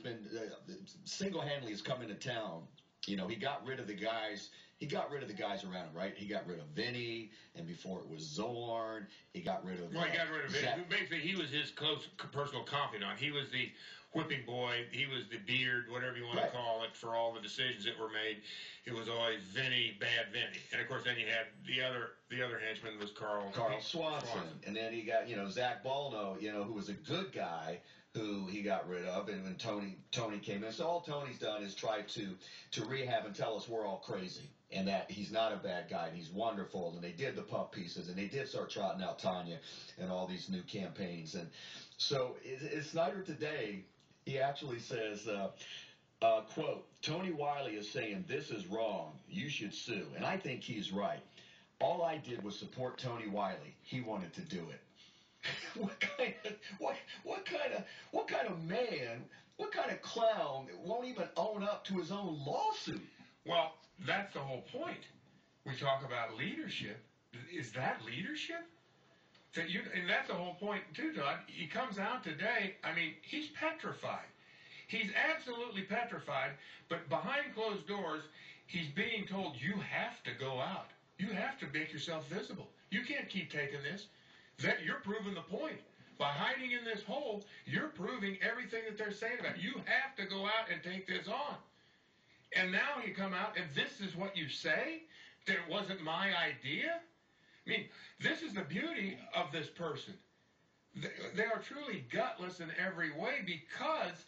been single-handedly has come into town. You know, he got rid of the guys. He got rid of the guys around him, right? He got rid of Vinny, and before it was Zorn. He got rid of. Well, he got rid of Vinny. Basically, he was his close personal confidant. He was the whipping boy. He was the beard, whatever you want to call it, for all the decisions that were made. It was always Vinny, bad Vinny, and of course, then you had the other henchman was Carl Swanson, and then he got Zach Balno, who was a good guy, who he got rid of, and when Tony came in. So all Tony's done is try to rehab and tell us we're all crazy and that he's not a bad guy and he's wonderful. And they did the puff pieces and they did start trotting out Tanya and all these new campaigns. And so Snyder today, he actually says, quote, Tony Wiley is saying this is wrong. You should sue. And I think he's right. All I did was support Tony Wiley. He wanted to do it. What kind of man, what kind of clown won't even own up to his own lawsuit? Well, that's the whole point. We talk about leadership. Is that leadership? And that's the whole point too, Todd. He comes out today, I mean, he's petrified. He's absolutely petrified, but behind closed doors, he's being told, you have to go out. You have to make yourself visible. You can't keep taking this. That you're proving the point. By hiding in this hole, you're proving everything that they're saying about it. You have to go out and take this on. And now you come out and this is what you say? That it wasn't my idea? I mean, this is the beauty of this person. They are truly gutless in every way because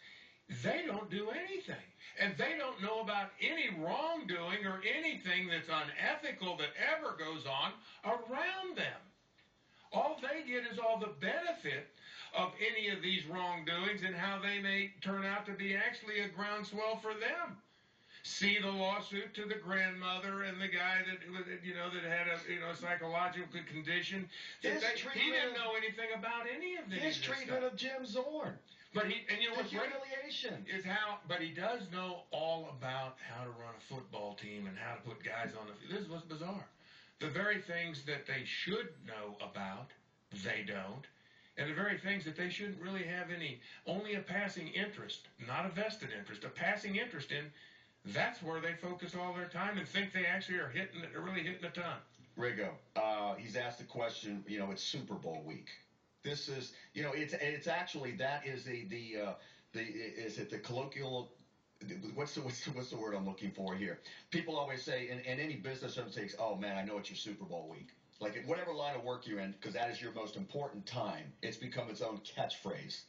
they don't do anything. And they don't know about any wrongdoing or anything that's unethical that ever goes on around them. All they get is all the benefit of any of these wrongdoings and how they may turn out to be actually a groundswell for them. See the lawsuit to the grandmother and the guy that had a psychological condition. He didn't know anything about any of this. His treatment of Jim Zorn. But what's humiliation is but he does know all about how to run a football team and how to put guys on the field. This is what's bizarre. The very things that they should know about, they don't. And the very things that they shouldn't really have only a passing interest, not a vested interest, a passing interest in, that's where they focus all their time and think they actually are really hitting the ton. Riggo, he's asked a question, it's Super Bowl week. This is, it's actually, that is is it the colloquial, what's the word I'm looking for here? People always say, in any business term, say, oh man, I know it's your Super Bowl week. Like in whatever line of work you're in, because that is your most important time. It's become its own catchphrase.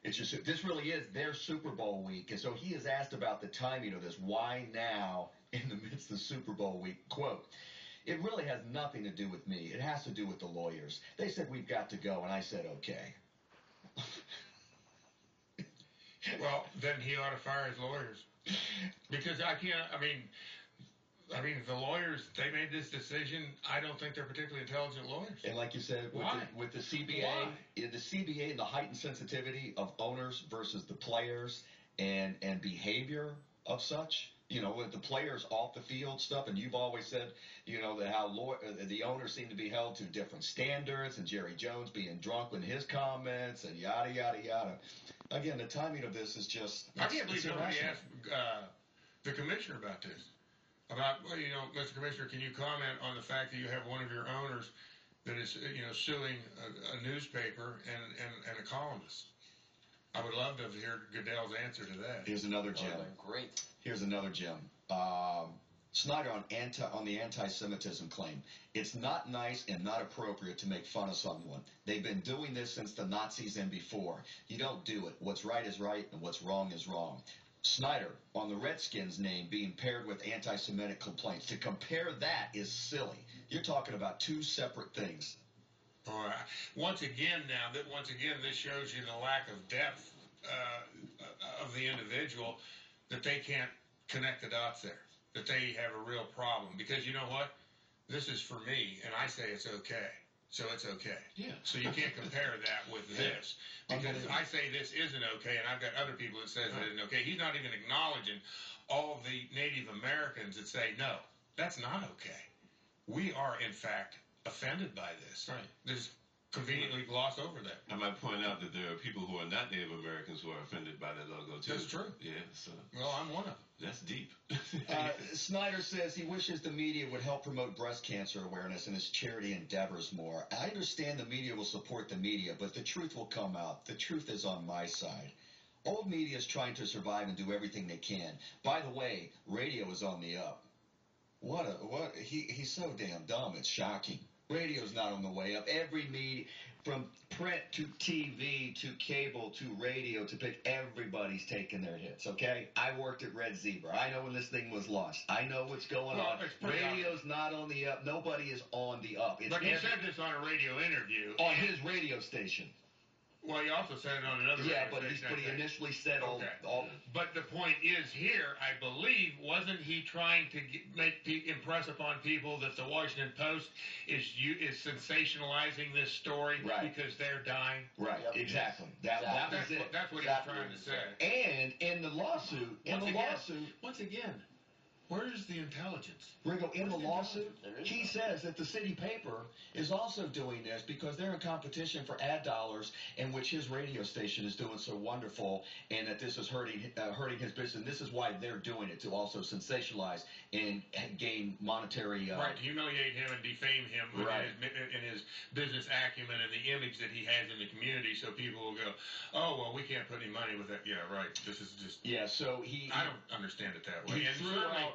It's just, this really is their Super Bowl week. And so he is asked about the timing of this. Why now in the midst of Super Bowl week? Quote, it really has nothing to do with me. It has to do with the lawyers. They said we've got to go, and I said okay. Well, then he ought to fire his lawyers. Because the lawyers, they made this decision. I don't think they're particularly intelligent lawyers. And like you said, with the CBA, the CBA and the heightened sensitivity of owners versus the players and behavior of such, with the players off the field stuff, and you've always said, that how the owners seem to be held to different standards, and Jerry Jones being drunk with his comments, and yada, yada, yada. Again, the timing of this is just... I can't believe nobody asked the commissioner about this. About, Mr. Commissioner, can you comment on the fact that you have one of your owners that is, suing a newspaper and a columnist? I would love to hear Goodell's answer to that. Here's another gem. Great. Here's another gem. Snyder on the anti-Semitism claim. It's not nice and not appropriate to make fun of someone. They've been doing this since the Nazis and before. You don't do it. What's right is right and what's wrong is wrong. Snyder, on the Redskins name being paired with anti-Semitic complaints. To compare that is silly. You're talking about two separate things. All right. Once again, this shows you the lack of depth of the individual, that they can't connect the dots there, that they have a real problem. Because you know what? This is for me, and I say it's okay. So it's okay. Yeah. So you can't compare that with this. Because I say this isn't okay, and I've got other people that says it isn't okay. He's not even acknowledging all the Native Americans that say, no, that's not okay. We are, in fact, offended by this. Right. conveniently gloss over that. I might point out that there are people who are not Native Americans who are offended by that logo too. That's true. Yeah, so Well, I'm one of them. that's deep. Snyder says he wishes the media would help promote breast cancer awareness in his charity endeavors more. I understand the media will support the media, but the truth will come out. The truth is on my side. Old media is trying to survive and do everything they can. By the way, radio is on the up. He's so damn dumb, it's shocking. Radio's not on the way up. Every media, from print to TV to cable to radio to pick, everybody's taking their hits, okay? I worked at Red Zebra. I know when this thing was launched. I know what's going on. Radio's not on the up. Nobody is on the up. But he said this on a radio interview. On his radio station. Well, he also said it on another radio station. But he initially said all. But the point is here, I believe, wasn't he trying to impress upon people that the Washington Post is sensationalizing this story because they're dying? Right, exactly. That's what he was trying to say. And in the lawsuit, once again, where's the intelligence? Riggo, in the lawsuit, he says that the city paper is also doing this because they're in competition for ad dollars, in which his radio station is doing so wonderful, and that this is hurting his business. And this is why they're doing it, to also sensationalize and gain monetary. Right, to humiliate him and defame him in his business acumen and the image that he has in the community, so people will go, oh, well, we can't put any money with that. Yeah, right. This is just. Yeah, so I don't understand it that way. And certainly,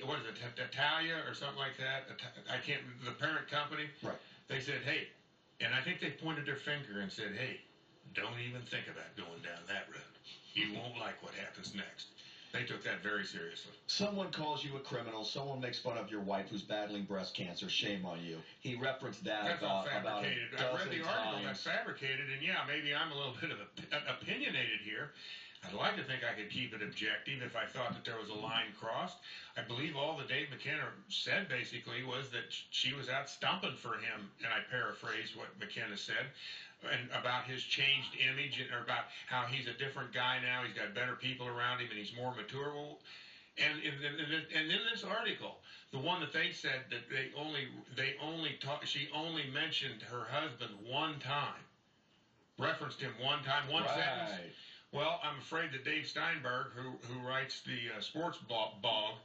what is it, Italia or something like that? The parent company. Right. They said, hey, and I think they pointed their finger and said, hey, don't even think about going down that road. You won't like what happens next. They took that very seriously. Someone calls you a criminal. Someone makes fun of your wife who's battling breast cancer. Shame on you. He referenced that. That's all fabricated. I read the article. That's fabricated, and yeah, maybe I'm a little bit of opinionated here. I'd like to think I could keep it objective if I thought that there was a line crossed. I believe all that Dave McKenna said basically was that she was out stumping for him, and I paraphrase what McKenna said, and about his changed image, or about how he's a different guy now. He's got better people around him, and he's more mature. And in this article, the one that they said that she only mentioned her husband one time, referenced him one time, one sentence. Well, I'm afraid that Dave Steinberg, who writes the sports blog,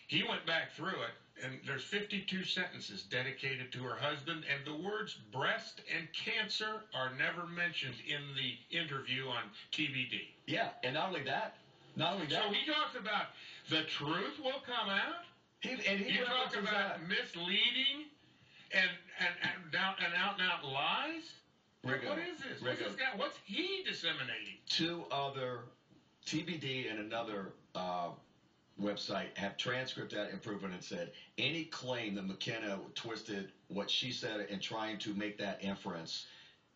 he went back through it, and there's 52 sentences dedicated to her husband, and the words breast and cancer are never mentioned in the interview on TVD. Yeah, and not only that. So he talks about the truth will come out. He talks about misleading and out lies. Riggo, what is this? What's he disseminating? Two other, TBD and another website, have transcribed that and proven and said any claim that McKenna twisted what she said in trying to make that inference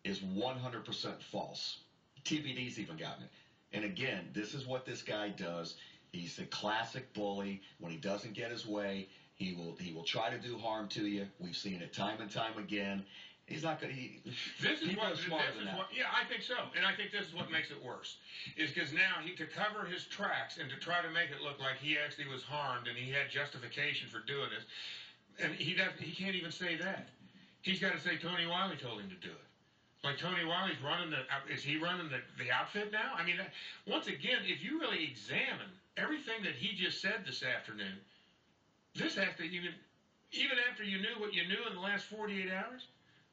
is 100% false. TBD's even gotten it. And again, this is what this guy does. He's the classic bully. When he doesn't get his way, he will try to do harm to you. We've seen it time and time again. He's not going to. Yeah, I think so, and I think this is what makes it worse. Is because now to cover his tracks and to try to make it look like he actually was harmed and he had justification for doing this, and he can't even say that. He's got to say Tony Wiley told him to do it. Like Tony Wiley's running is he running the outfit now? I mean, once again, if you really examine everything that he just said this afternoon, this has to even after you knew what you knew in the last 48 hours.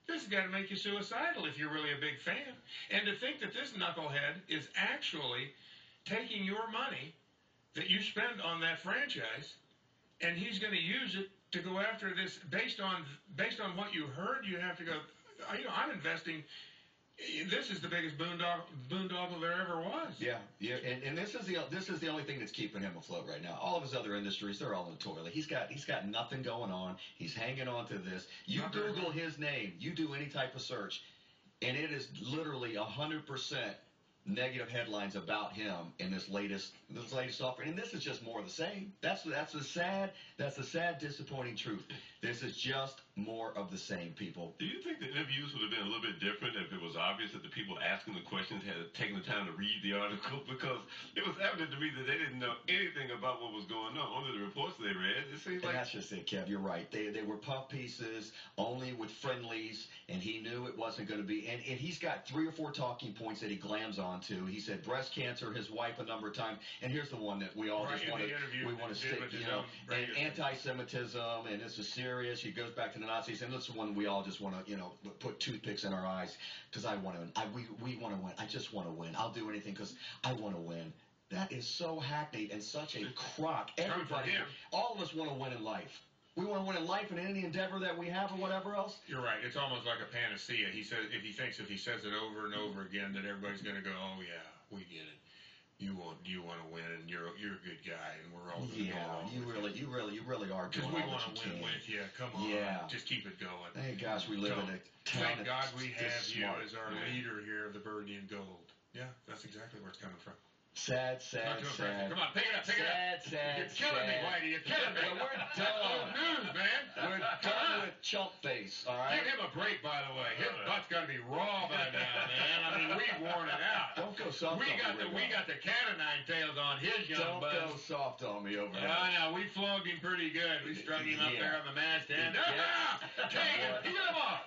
This has got to make you suicidal if you're really a big fan. And to think that this knucklehead is actually taking your money that you spend on that franchise, and he's going to use it to go after this based on what you heard. You have to go, I'm investing. This is the biggest boondoggle there ever was. Yeah, and this is the only thing that's keeping him afloat right now. All of his other industries, they're all in the toilet. He's got nothing going on. He's hanging on to this. You Google his name, you do any type of search, and it is literally 100% negative headlines about him in this latest offering. And this is just more of the same. That's the sad, disappointing truth. This is just more of the same, people. Do you think the interviews would have been a little bit different if it was obvious that the people asking the questions had taken the time to read the article? Because it was evident to me that they didn't know anything about what was going on. Only the reports they read. It seems And like that's just it, Kev. You're right. They were puff pieces, only with friendlies, and he knew it wasn't going to be. And he's got 3 or 4 talking points that he glams onto. He said breast cancer, his wife a number of times, and here's the one that we all just want to stick, and anti-Semitism, and this is serious. He goes back to the Nazis, and this is one we all just want to, put toothpicks in our eyes because I want to. We want to win. I just want to win. I'll do anything because I want to win. That is so hackneyed and such a crock. Everybody, all of us want to win in life. We want to win in life in any endeavor that we have or whatever else. You're right. It's almost like a panacea. He says if he says it over and over again, that everybody's going to go, oh yeah, we get it. You want to win, and you're a good guy, and we're all going to go along. You really are. Because we want to win with you. Come on, just keep it going. Thank gosh we live in a town. Thank God we have you as our leader here of the Burgundy and Gold. Yeah, that's exactly where it's coming from. Sad. Come on, pick it up. Sad. You're killing me, Whitey. You're killing me. We're done. Old news, man. We're done with chump face, all right? Give him a break, by the way. His butt's got to be raw by now, man. I mean, we've worn it out. Don't go soft we got the cat o' nine tails on his young bud. Don't go soft on me over there. No, we flogged him pretty good. We strung him up there on the mast end. Take him. Get him off.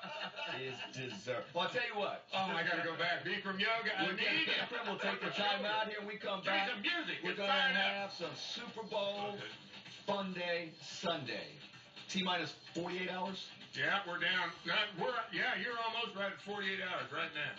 His dessert. Well, I'll tell you what. Oh, I got to go back. Bikram yoga. We'll take the time out here. We come back. Some music. We're going to have some Super Bowl Fun Day Sunday. T-minus 48 hours? Yeah, we're down. You're almost right at 48 hours right now.